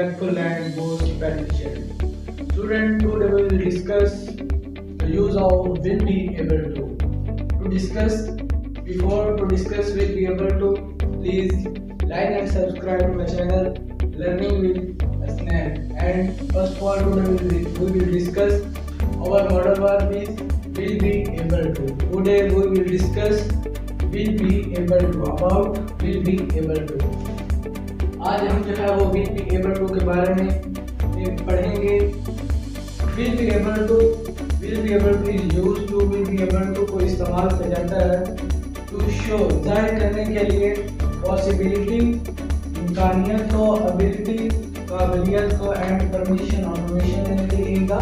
respectful and most beneficial. Student, today we will discuss the use of will be able to. To discuss will be able to, please like and subscribe to my channel Learning with Asnan. And first of all, today we will discuss our model verb is will be able to. Today we will discuss will be able to, about will be able to. आज हम जो है वो will be able to के बारे में पढ़ेंगे. will be able to is used to, will be able to को इस्तेमाल किया जाता है to show, जाहिर करने के लिए, possibility, इम्कानियत को, ability, काबिलियत को, and permission और permission देने के लिए in the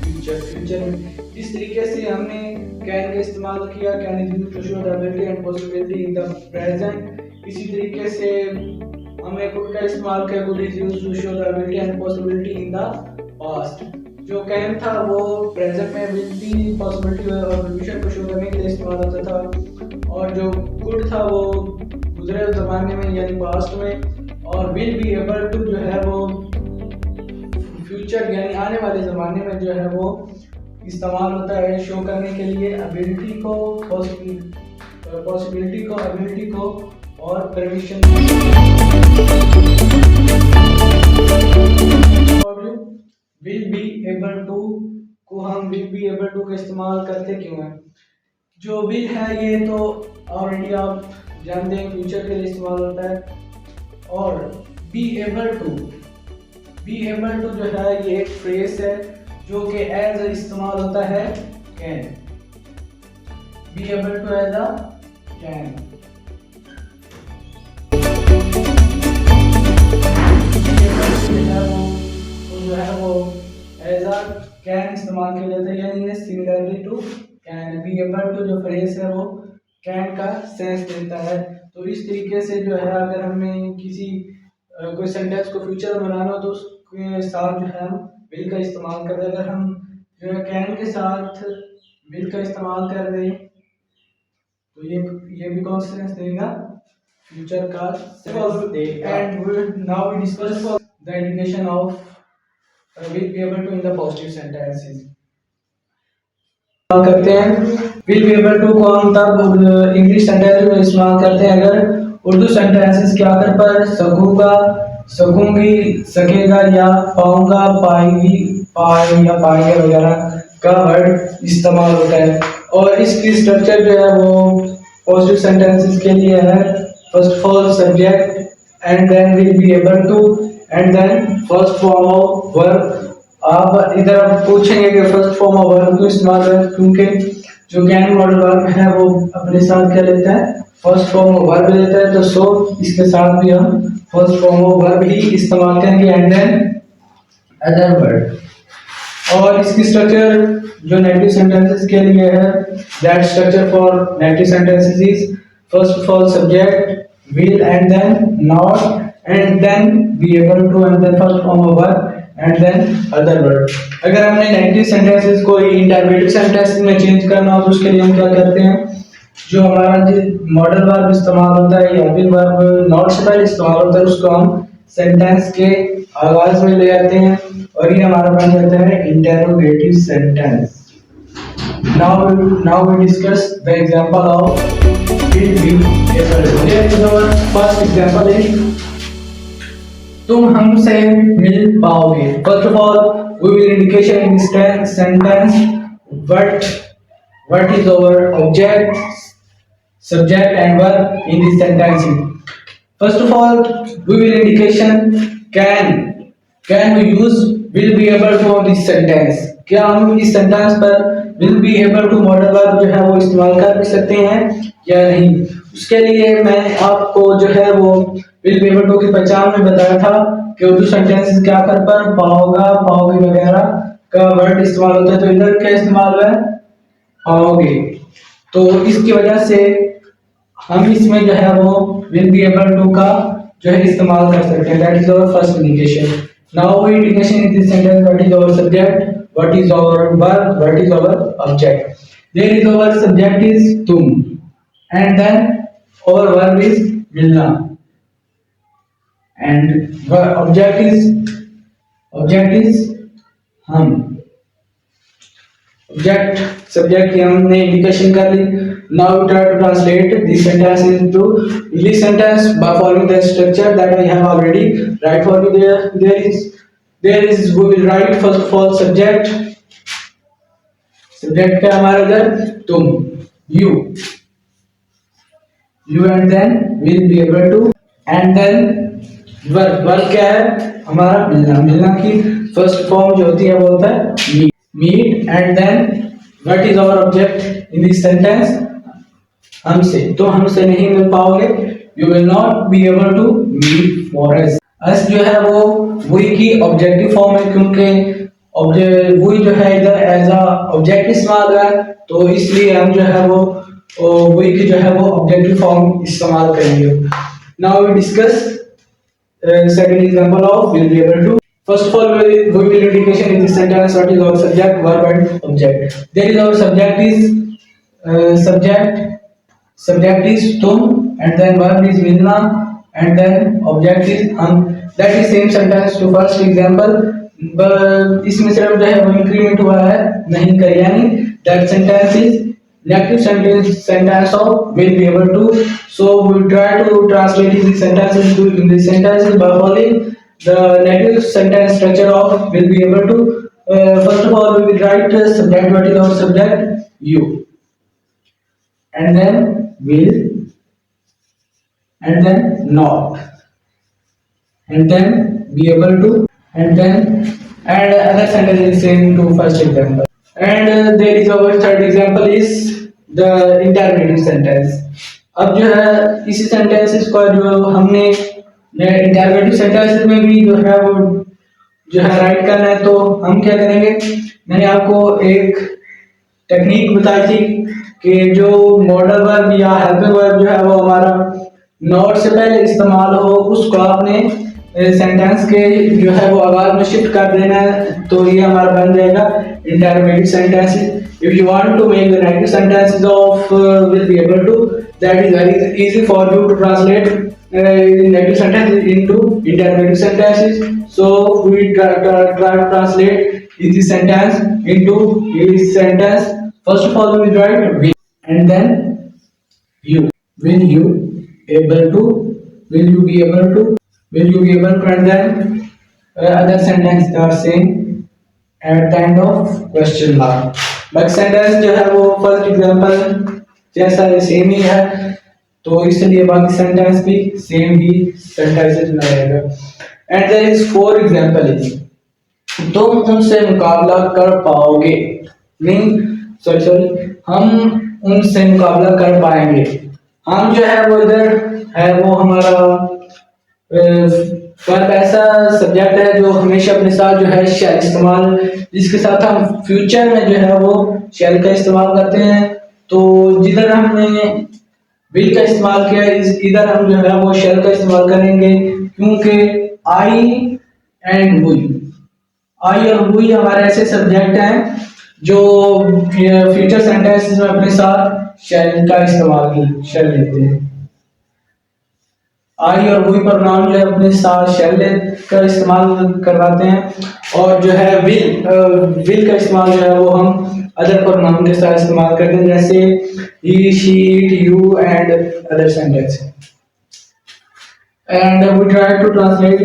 future में. इस तरीके से हमने can का इस्तेमाल किया. can is used to show the ability and possibility in the present. इसी तरीके से हमने could का इस्तेमाल किया. could is used to show the ability and possibility in the past. जो can था वो present में ability, possibility और permission को show करने के लिए इस्तेमाल होता था, और जो could था वो गुजरे ज़माने में यानी past में, और will be able to जो है वो future यानी आने वाले ज़माने में जो है वो इस्तेमाल होता है शो करने के लिए ability को, possibility को, ability को और permission will be able to को हम will be able to का इस्तेमाल करते क्यों हैं? जो will है ये तो ऑलरेडी आप जानते हैं फ्यूचर के लिए इस्तेमाल होता है, और be able to जो है ये एक फ्रेज है जो कि as a इस्तेमाल होता है can. be able to as a can. जो है वो as a can इस्तेमाल किया जाता है, यानी ये similarly to can. be able to जो फ्रेज है वो can का सेंस देता है. तो इस तरीके से जो है अगर हमें किसी कोई सेंटेंस को फ्यूचर में बनाना हो तो उसके साथ जो है हम will का इस्तेमाल कर रहे हैं. अगर हम जो है can के साथ will का इस्तेमाल कर रहे हैं तो ये भी कौन सा सेंस देगा? फ्यूचर का सेंस देगा. And now we discuss the indication of will be able to in the positive sentences. करते हैं will be able to को हम तब इंग्लिश सेंटेंस में इस्तेमाल करते हैं अगर उर्दू सेंटेंसेस के आखिर पर सकूंगा, सकूंगी, सकेगा या पाऊंगा, पाएगी, पाए या पाएंगे वगैरह का वर्ड इस्तेमाल होता है. और इसकी स्ट्रक्चर जो है वो पॉजिटिव सेंटेंसेस के लिए है first of all subject and then will be able to and then first form of verb. आप इधर आप पूछेंगे कि फर्स्ट फॉर्म ऑफ वर्ब क्यों इस्तेमाल है, क्योंकि जो कैन मॉडल वर्ब है वो अपने साथ क्या लेता है? फर्स्ट फॉर्म ऑफ वर्ब लेता है. तो सो इसके साथ भी हम फर्स्ट फॉर्म ऑफ वर्ब ही इस्तेमाल करेंगे एंड देन अदर वर्ड. और इसकी स्ट्रक्चर जो नेगेटिव सेंटेंसेस के लिए है, that structure for negative sentences is first of all subject will and then not and then be able to and then first form of verb and then other word. अगर हमने negative sentences को intermediate sentence में change करना हो तो उसके लिए हम क्या करते हैं? जो हमारा मॉडल वर्ब इस्तेमाल होता है या फिर वर्ब नॉट से पहले इस्तेमाल होता है उसको हम सेंटेंस के आगाज में ले आते हैं और ये हमारा बन जाता है interrogative sentence. Now we discuss the example of will be able to. Here is our first example is तुम हमसे मिल पाओगे. First of all, we will indication in this sentence what is our object, subject and verb in this sentence. First of all, we will indication can we use will be able to on this sentence. क्या हम इस sentence पर will be able to modal verb जो है वो इस्तेमाल कर भी सकते हैं या नहीं? उसके लिए मैं आपको जो है वो will be able to की पहचान में बताया था कि उर्दू सेंटेंसेस के आखिर पर पाओगा, पाओगे वगैरह का वर्ड इस्तेमाल होता है. तो इधर क्या इस्तेमाल हुआ है? पाओगे. तो इसकी वजह से हम इसमें जो है वो will be able to का जो है इस्तेमाल कर सकते हैं. That is our first indication. Now we indication in this sentence what is our subject, what is our verb, what is our object. There is our subject is तुम and then our verb is मिलना and object is object is हम, object subject की हमने indication कर ली. Now we try to translate this sentence into English sentence by following the structure that I have already write for you. There is we will write first of all subject. Subject क्या हमारा इधर, तुम, you, you and then will be able to, and then verb. Verb क्या है हमारा, मिलना. मिलना की फर्स्ट फॉर्म जो होती है वो होता है meet. Meet and then what is our object in this sentence, हमसे. तो हमसे नहीं मिल पाओगे, you will not be able to meet for us. Us जो है वो वही की ऑब्जेक्टिव फॉर्म है, क्योंकि वही जो है इधर एज अ ऑब्जेक्ट इस्तेमाल हुआ है, तो इसलिए हम जो है वो वही की जो है वो ऑब्जेक्टिव फॉर्म इस्तेमाल करेंगे. Now we discuss second example of will be able to. First of all, we will indication in this sentence what is our subject, verb and object. There is our subject is subject is tum, and then verb is milna, and then object is hum. That is same sentence to first example, but इसमें सिर्फ जो है वो increment हुआ है, नहीं कर, यानी that sentence is negative sentence of will be able to. So we will try to translate these sentences into English sentences by following the negative sentence structure of will be able to. First of all, we will write subject. What is our subject? You, and then will, and then not, and then be able to, and then and other sentence is same to first example. And there is our third example is the interrogative sentence. अब जो है इसी sentences को जो हमने interrogative sentences में भी जो है वो जो है राइट करना है, तो हम क्या करेंगे, मैंने आपको एक टेक्निक बताई थी कि जो मॉडल वर्ब या हेल्पिंग वर्ब जो है वो हमारा नॉट से पहले इस्तेमाल हो, उसको आपने सेंटेंस के जो है वो आवाज में शिफ्ट कर देना है, तो ये हमारा बन जाएगा intermediate sentences. If you want to make the negative sentences of will be able to, that is very easy for you to translate negative sentences into interrogative sentences. So we try to translate this sentence into English sentence. First of all, we write will, and then you. Will you able to? Will you be able to? Will you be able to? And then other sentence are same at the end of question mark. बाकी sentence जो है वो first example जैसा same ही है, तो इसलिए बाकी sentence भी सेम ही सेंटेंसेस में रहेगा. And there is for example is, तुम उनसे मुकाबला कर पाओगे, नहीं सॉरी हम उनसे मुकाबला कर पाएंगे. हम जो है वो इधर है वो हमारा वर्ब ऐसा सब्जेक्ट है जो हमेशा अपने साथ जो है शैल इस्तेमाल, जिसके साथ हम फ्यूचर में जो है वो शैल का इस्तेमाल करते हैं. तो जिधर हमने विल का इस्तेमाल किया इधर हम जो है वो शैल का इस्तेमाल करेंगे, क्योंकि आई एंड वी, आई और वी हमारे ऐसे सब्जेक्ट हैं जो फ्यूचर सेंटेंसेस में अपने साथ शैल का इस्तेमाल शैल लेते हैं. आई और वी प्रोनाउन जो है अपने साथ शैल का इस्तेमाल करवाते हैं, और जो है विल का इस्तेमाल जो है वो हम अदर प्रोनाउन के साथ इस्तेमाल करते हैं, जैसे he, she, it, you and other sentence. And we try to translate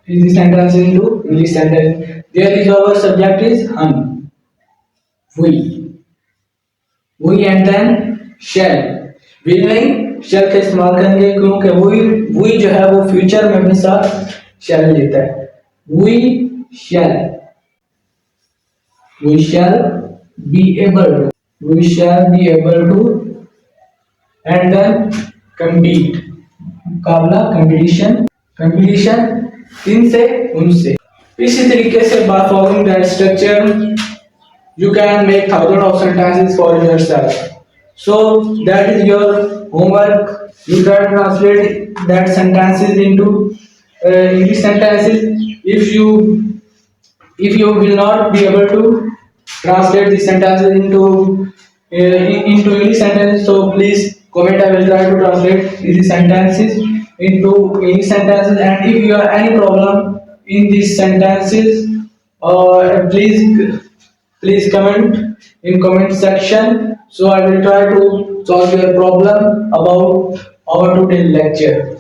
this sentence into English sentence. There is our subject is हम, we and then shall. Will नहीं शैल का इस्तेमाल करेंगे, क्योंकि वी जो है वो फ्यूचर में अपने साथ शैल लेता है. We shall be able to, and then compete, मुकाबला, कंपटीशन इनसे उनसे. इसी तरीके से by following that structure you can make thousands of sentences for yourself. So that is your homework. You try to translate that sentences into English sentences. If you will not be able to translate these sentences into English sentences, so please comment. I will try to translate these sentences into English sentences. And if you have any problem in these sentences? Please comment in comment section. So I will try to solve your problem about our today lecture.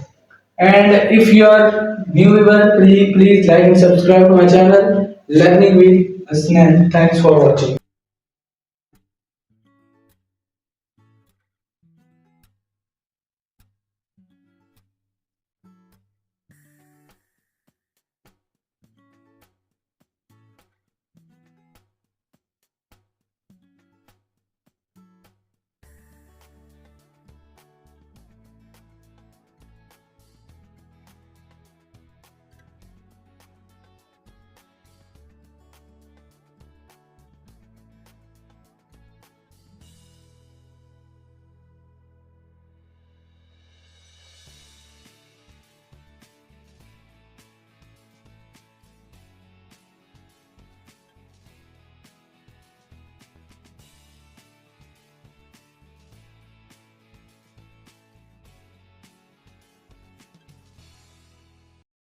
And if you are new viewer, please like and subscribe to my channel Learning with Asnan. Thanks for watching.